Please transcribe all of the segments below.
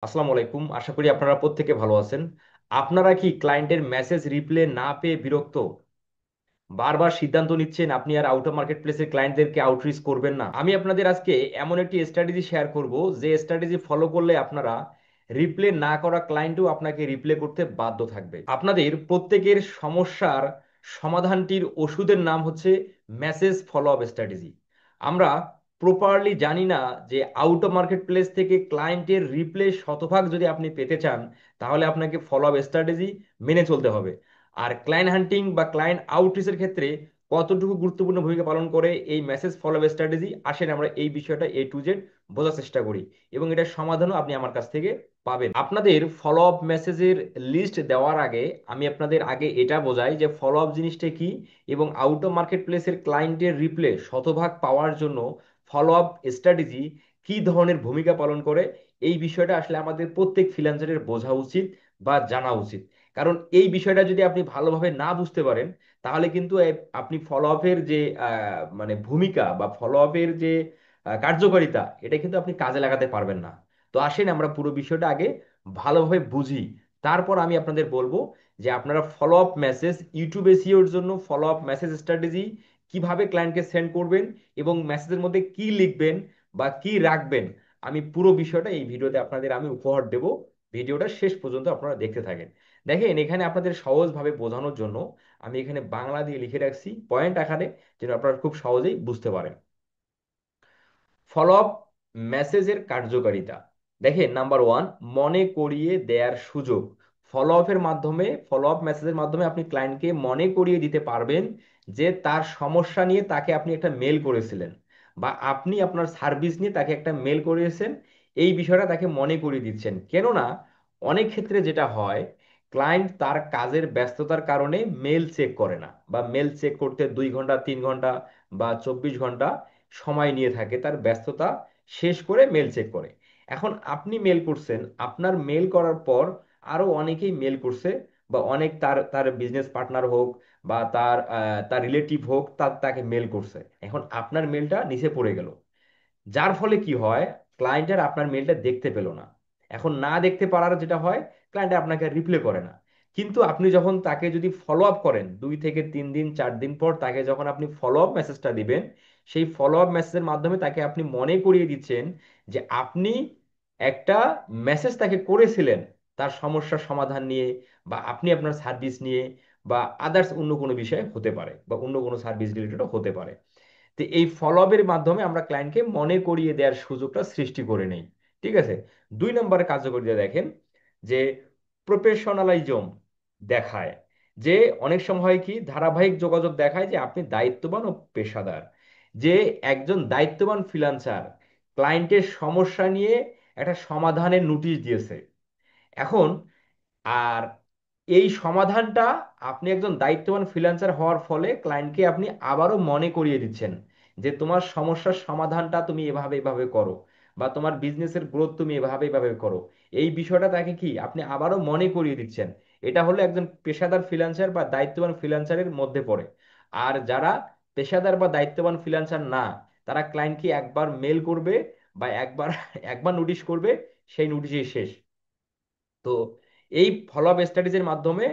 আসসালামু আলাইকুম, আশা করি আপনারা প্রত্যেকে ভালো আছেন। আপনারা কি ক্লায়েন্টের মেসেজ রিপ্লে না পেয়ে বিরক্ত? বারবার সিদ্ধান্ত নিচ্ছেন আপনি আর আউট অফ মার্কেট প্লেসের ক্লায়েন্টদেরকে আউটরিচ করবেন না। আমি আপনাদের আজকে এমন একটি স্ট্র্যাটেজি শেয়ার করব যে স্ট্র্যাটেজি ফলো করলে আপনারা রিপ্লে না করা ক্লায়েন্টও আপনাকে রিপ্লে করতে বাধ্য থাকবে। আপনাদের প্রত্যেকের সমস্যার সমাধানটির ওষুধের নাম হচ্ছে মেসেজ ফলো আপ স্ট্র্যাটেজি। আমরা প্রপারলি জানি না যে আউট অফ মার্কেট প্লেস থেকে ক্লায়েন্টের রিপ্লে শতভাগ যদি আপনি পেতে চান, তাহলে আপনাকে ফলো আপ স্ট্র্যাটেজি মেনে চলতে হবে। আর ক্লায়েন্ট হান্টিং বা ক্লায়েন্ট আউটরিচের ক্ষেত্রে কতটুকু গুরুত্বপূর্ণ ভূমিকা পালন করে এই মেসেজ ফলো আপ স্ট্র্যাটেজি, আসেন আমরা এই বিষয়টা A to Z বোঝার চেষ্টা করি, এবং এটার সমাধানও আপনি আমার কাছ থেকে পাবেন। আপনাদের ফলো আপ মেসেজের লিস্ট দেওয়ার আগে আমি আপনাদের আগে এটা বোঝাই যে ফলো আপ জিনিসটা কি, এবং আউট অফ মার্কেট প্লেসের ক্লায়েন্টের রিপ্লে শতভাগ পাওয়ার জন্য ফলো আপ স্ট্র্যাটেজি কি ধরনের ভূমিকা পালন করে। এই বিষয়টা আসলে আমাদের প্রত্যেক ফ্রিল্যান্সারের বোঝা উচিত বা জানা উচিত। কারণ এই বিষয়টা যদি আপনি ভালোভাবে না বুঝতে পারেন, তাহলে কিন্তু আপনি ফলো আপের যে মানে ভূমিকা বা ফলো আপের যে কার্যকারিতা, এটা কিন্তু আপনি কাজে লাগাতে পারবেন না। তো আসেন আমরা পুরো বিষয়টা আগে ভালোভাবে বুঝি, তারপর আমি আপনাদের বলবো যে আপনারা ফলো আপ মেসেজ ইউটিউব এসইওর জন্য ফলো আপ মেসেজ স্ট্র্যাটেজি কিভাবে ক্লায়েন্টকে সেন্ড করবেন এবং মেসেজের মধ্যে কি লিখবেন বা কি রাখবেন। আমি পুরো বিষয়টা এই ভিডিওতে আপনাদের আমি উপহার দেব। ভিডিওটা শেষ পর্যন্ত আপনারা দেখতে থাকেন। দেখেন, এখানে আপনাদের সহজভাবে বোঝানোর জন্য আমি এখানে বাংলা দিয়ে লিখে রাখছি পয়েন্ট আকারে, যেন আপনারা খুব সহজেই বুঝতে পারেন। ফলো আপ মেসেজের কার্যকারিতা, দেখেন, নাম্বার 1, মনে করিয়ে দেওয়ার সুযোগ। ফলো আপের মাধ্যমে, ফলো আপ মেসেজের মাধ্যমে আপনি ক্লায়েন্টকে মনে করিয়ে দিতে পারবেন যে তার সমস্যা নিয়ে তাকে আপনি একটা মেল করেছিলেন, বা আপনি আপনার সার্ভিস নিয়ে তাকে একটা মেল করিয়েছেন। এই বিষয়টা তাকে মনে করিয়ে দিচ্ছেন। কেননা অনেক ক্ষেত্রে যেটা হয়, ক্লায়েন্ট তার কাজের ব্যস্ততার কারণে মেল চেক করে না, বা মেল চেক করতে 2 ঘন্টা 3 ঘন্টা বা 24 ঘন্টা সময় নিয়ে থাকে, তার ব্যস্ততা শেষ করে মেল চেক করে। এখন আপনি মেল করছেন, আপনার মেল করার পর আরো অনেকেই মেল করছে, বা অনেক তার তার বিজনেস পার্টনার হোক বা তার রিলেটিভ হোক, তাকে মেল করছে। এখন আপনার মেলটা নিচে পড়ে গেল, যার ফলে কি হয়, ক্লায়েন্টের আপনার মেলটা দেখতে পেল না। এখন না দেখতে পারার যেটা হয়, ক্লায়েন্ট আপনাকে রিপ্লে করে না। কিন্তু আপনি যখন তাকে যদি ফলো আপ করেন, 2 থেকে 3 দিন 4 দিন পর তাকে যখন আপনি ফলো আপ মেসেজটা দিবেন, সেই ফলো আপ মেসেজের মাধ্যমে তাকে আপনি মনে করিয়ে দিচ্ছেন যে আপনি একটা মেসেজ তাকে করেছিলেন তার সমস্যার সমাধান নিয়ে, বা আপনি আপনার সার্ভিস নিয়ে, বা আদার্স অন্য কোনো বিষয় হতে পারে, বা অন্য কোনো সার্ভিস রিলেটেডও হতে পারে। তো এই ফলো আপের মাধ্যমে আমরা ক্লায়েন্টকে মনে করিয়ে দেওয়ার সুযোগটা সৃষ্টি করে নেই। ঠিক আছে। 2 নম্বরে কার্যকারিতা দেখেন, যে প্রফেশনালিজম দেখায়। যে অনেক সময় হয় কি, ধারাবাহিক যোগাযোগ দেখায় যে আপনি দায়িত্ববান ও পেশাদার। যে একজন দায়িত্ববান ফ্রিল্যান্সার ক্লায়েন্টের সমস্যা নিয়ে একটা সমাধানের নোটিশ দিয়েছে। এখন আর এই সমাধানটা, আপনি একজন দায়িত্ববান ফ্রিল্যান্সার হওয়ার ফলে ক্লায়েন্টকে আপনি আবারও মনে করিয়ে দিচ্ছেন যে তোমার সমস্যার সমাধানটা তুমি এভাবে এভাবে করো, বা তোমার বিজনেসের গ্রোথ তুমি এভাবে এভাবে করো। এই বিষয়টা তাকে কি আপনি আবারও মনে করিয়ে দিচ্ছেন। এটা হলো একজন পেশাদার ফ্রিল্যান্সার বা দায়িত্ববান ফ্রিল্যান্সারের মধ্যে পড়ে। আর যারা পেশাদার বা দায়িত্ববান ফ্রিল্যান্সার না, তারা ক্লায়েন্টকে একবার মেল করবে বা একবার একবার নোটিশ করবে, সেই নোটিশই শেষ। তো এই ফলো আপ স্ট্র্যাটেজির মাধ্যমে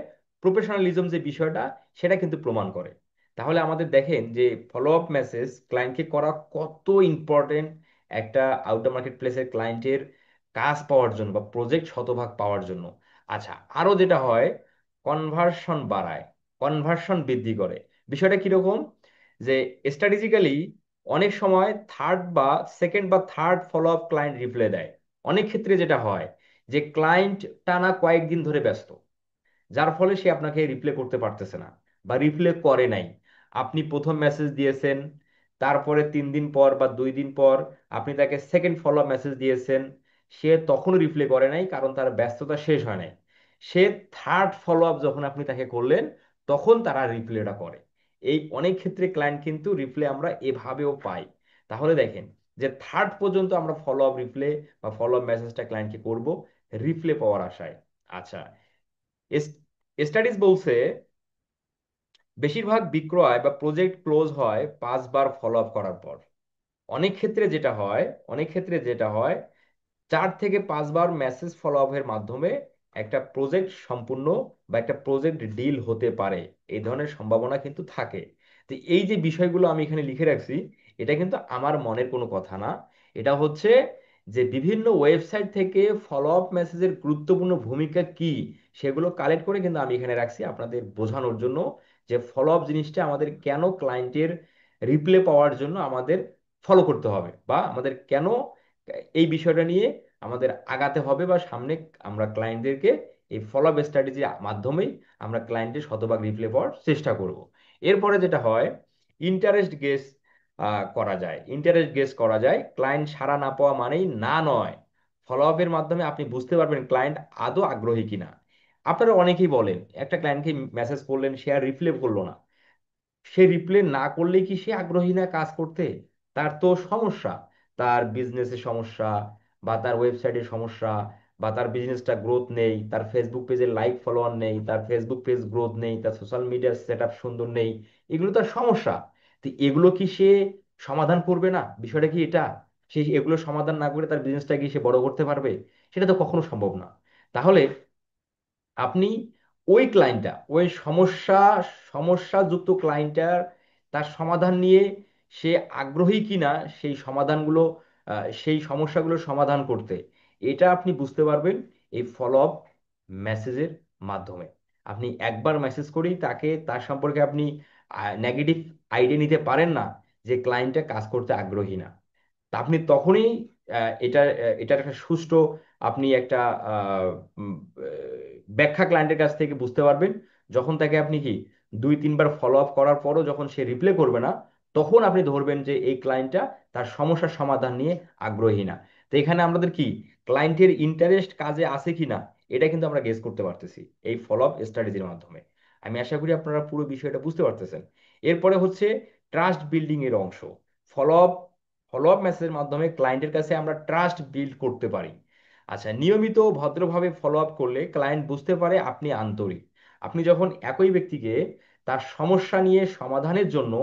প্রফেশনালিজম যে বিষয়টা, সেটা কিন্তু প্রমাণ করে। তাহলে আমাদের দেখেন যে ফলো আপ মেসেজ ক্লায়েন্টকে করা কত ইম্পর্টেন্ট একটা আউট অফ মার্কেট প্লেসের ক্লায়েন্টের কাজ পাওয়ার জন্য বা প্রজেক্ট শতভাগ পাওয়ার জন্য। আচ্ছা, আরো যেটা হয়, কনভার্সন বাড়ায়, কনভার্সন বৃদ্ধি করে। বিষয়টা কিরকম, যে স্ট্র্যাটেজিক্যালি অনেক সময় থার্ড বা সেকেন্ড বা third follow up client reply দেয়। অনেক ক্ষেত্রে যেটা হয় যে ক্লায়েন্ট টানা কয়েকদিন ধরে ব্যস্ত, যার ফলে সে আপনাকে রিপ্লে করতে পারতেছে না বা রিপ্লে করে নাই। আপনি প্রথম মেসেজ দিয়েছেন, তারপরে 3 দিন পর বা 2 দিন পর আপনি তাকে সেকেন্ড ফলো মেসেজ দিয়েছেন, সে তখনও রিপ্লে করে নাই, কারণ তার ব্যস্ততা শেষ হয় নাই। সে থার্ড ফলো আপ যখন আপনি তাকে করলেন, তখন তারা রিপ্লেটা করে। এই অনেক ক্ষেত্রে ক্লায়েন্ট কিন্তু রিপ্লে আমরা এভাবেও পাই। তাহলে দেখেন যে থার্ড পর্যন্ত আমরা ফলো আপ রিপ্লে বা ফলো আপ মেসেজটা ক্লায়েন্টকে করব রিপ্লে পাওয়ার আশায়। আচ্ছা, স্টাডিজ বলছে বেশিরভাগ বিক্রয় বা প্রজেক্ট ক্লোজ হয় 5বার ফলো আপ করার পর। অনেক ক্ষেত্রে যেটা হয়, অনেক ক্ষেত্রে যেটা হয় 4 থেকে 5 বার মেসেজ ফলো আপের মাধ্যমে একটা প্রজেক্ট সম্পূর্ণ বা একটা প্রজেক্ট ডিল হতে পারে, এই ধরনের সম্ভাবনা কিন্তু থাকে। তো এই যে বিষয়গুলো আমি এখানে লিখে রাখছি, এটা কিন্তু আমার মনের কোনো কথা না। এটা হচ্ছে যে বিভিন্ন ওয়েবসাইট থেকে ফলো আপ মেসেজের গুরুত্বপূর্ণ ভূমিকা কি সেগুলো কালেক্ট করে কিন্তু আমি এখানে রাখছি আপনাদের বোঝানোর জন্য, যে ফলো আপ জিনিসটা আমাদের কেন ক্লায়েন্টের রিপ্লে পাওয়ার জন্য আমাদের ফলো করতে হবে, বা আমাদের কেন এই বিষয়টা নিয়ে আমাদের আগাতে হবে, বা সামনে আমরা ক্লায়েন্টদেরকে এই ফলো আপ স্ট্র্যাটেজির মাধ্যমেই আমরা ক্লায়েন্টের শতভাগ রিপ্লে পাওয়ার চেষ্টা করব। এরপরে যেটা হয়, ইন্টারেস্ট গেস করা যায়। ক্লায়েন্ট সাড়া না পাওয়া মানেই না নয়, ফলো আপের মাধ্যমে আপনি বুঝতে পারবেন ক্লায়েন্ট আদৌ আগ্রহী কিনা। আপনারা অনেকেই বলেন, একটা ক্লায়েন্টকে মেসেজ করলেন, সে আর রিপ্লে করলো না। সে রিপ্লে না করলে কি সে আগ্রহী না কাজ করতে? তার তো সমস্যা, তার বিজনেসের সমস্যা, বা তার ওয়েবসাইটের সমস্যা, বা তার বিজনেসটা গ্রোথ নেই, তার ফেসবুক পেজে লাইক ফলোয়ার নেই, তার ফেসবুক পেজ গ্রোথ নেই, তার সোশ্যাল মিডিয়ার সেট আপ সুন্দর নেই। এগুলো তার সমস্যা। তো এগুলো কি সে সমাধান করবে না? বিষয়টা কি এটা? সে এগুলো সমাধান না করে তার বিজনেসটা কি সে বড় করতে পারবে? সেটা তো কখনো সম্ভব না। তাহলে আপনি ওই ক্লায়েন্টটা, ওই সমস্যাযুক্ত ক্লায়েন্টটার, তার সমাধান নিয়ে সে আগ্রহী কিনা সেই সমাধানগুলো, সেই সমস্যাগুলো সমাধান করতে, এটা আপনি বুঝতে পারবেন এই ফলো আপ মেসেজের মাধ্যমে। আপনি একবার মেসেজ করেই তাকে, তার সম্পর্কে আপনি নেগেটিভ আইডিয়া নিতে পারেন না যে ক্লায়েন্টটা কাজ করতে আগ্রহী না। তা আপনি তখনই এটার একটা সুষ্ঠু, আপনি একটা আহ, উম, ব্যাখ্যা ক্লায়েন্টের কাছ থেকে বুঝতে পারবেন, যখন তাকে আপনি কি 2-3 বার ফলো আপ করার পরও যখন সে রিপ্লাই করবে না, তখন আপনি ধরবেন যে এই ক্লায়েন্টটা তার সমস্যার সমাধান নিয়ে আগ্রহী না। তো এখানে আমাদের কি ক্লায়েন্টের ইন্টারেস্ট কাজে আছে কিনা, এটা কিন্তু আমরা গেস করতে পারতেছি এই ফলো আপ স্ট্র্যাটেজির মাধ্যমে। আমি আশা করি আপনারা পুরো বিষয়টা বুঝতে পারতেছেন। এরপরে হচ্ছে ট্রাস্ট বিল্ডিং এর অংশ। ফলো ফলো আপ মেসেজের মাধ্যমে ক্লায়েন্টের কাছে আমরা ট্রাস্ট বিল্ড করতে পারি। আচ্ছা, নিয়মিত ও ভদ্রভাবে ফলো আপ করলে ক্লায়েন্ট বুঝতে পারে আপনি আন্তরিক। আপনি যখন একই ব্যক্তিকে তার সমস্যা নিয়ে সমাধানের জন্য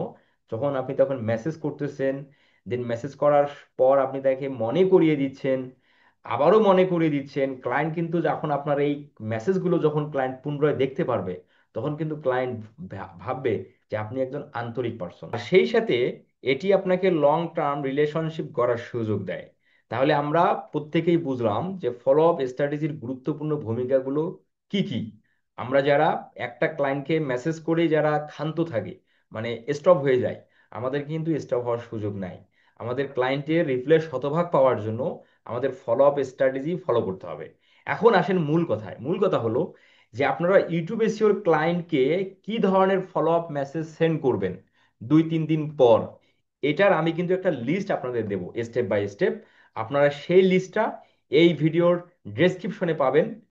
যখন আপনি তখন মেসেজ করতেছেন, দেন মেসেজ করার পর আপনি তাকে মনে করিয়ে দিচ্ছেন, আবারও মনে করিয়ে দিচ্ছেন, ক্লায়েন্ট কিন্তু যখন আপনার এই মেসেজগুলো যখন ক্লায়েন্ট পুনরায় দেখতে পারবে, তখন কিন্তু ক্লায়েন্ট ভাববে যে আপনি একজন আন্তরিক পার্সন। আর সেই সাথে এটি আপনাকে লং টার্ম রিলেশনশিপ গড়ার সুযোগ দেয়। তাহলে আমরা প্রত্যেকেই বুঝলাম যে ফলো আপ স্ট্র্যাটেজির গুরুত্বপূর্ণ ভূমিকাগুলো কি কি। আমরা যারা একটা ক্লায়েন্টকে মেসেজ করে যারা ক্ষান্ত থাকি, মানে স্টপ হয়ে যায়, আমাদের কিন্তু স্টপ হওয়ার সুযোগ নাই। আমাদের ক্লায়েন্টের রিপ্লাই শতভাগ পাওয়ার জন্য আমাদের ফলো আপ স্ট্র্যাটেজি ফলো করতে হবে। এখন আসেন মূল কথায়। মূল কথা হলো যে আপনারা ইউটিউব এসিওর ক্লায়েন্টকে কি ধরনের ফলো আপ মেসেজ সেন্ড করবেন 2-3 দিন পর, এটার আমি কিন্তু একটা লিস্ট আপনাদের দেবো স্টেপ বাই স্টেপ। আপনারা সেই লিস্টটা এই ভিডিওর ডেসক্রিপশনে পাবেন।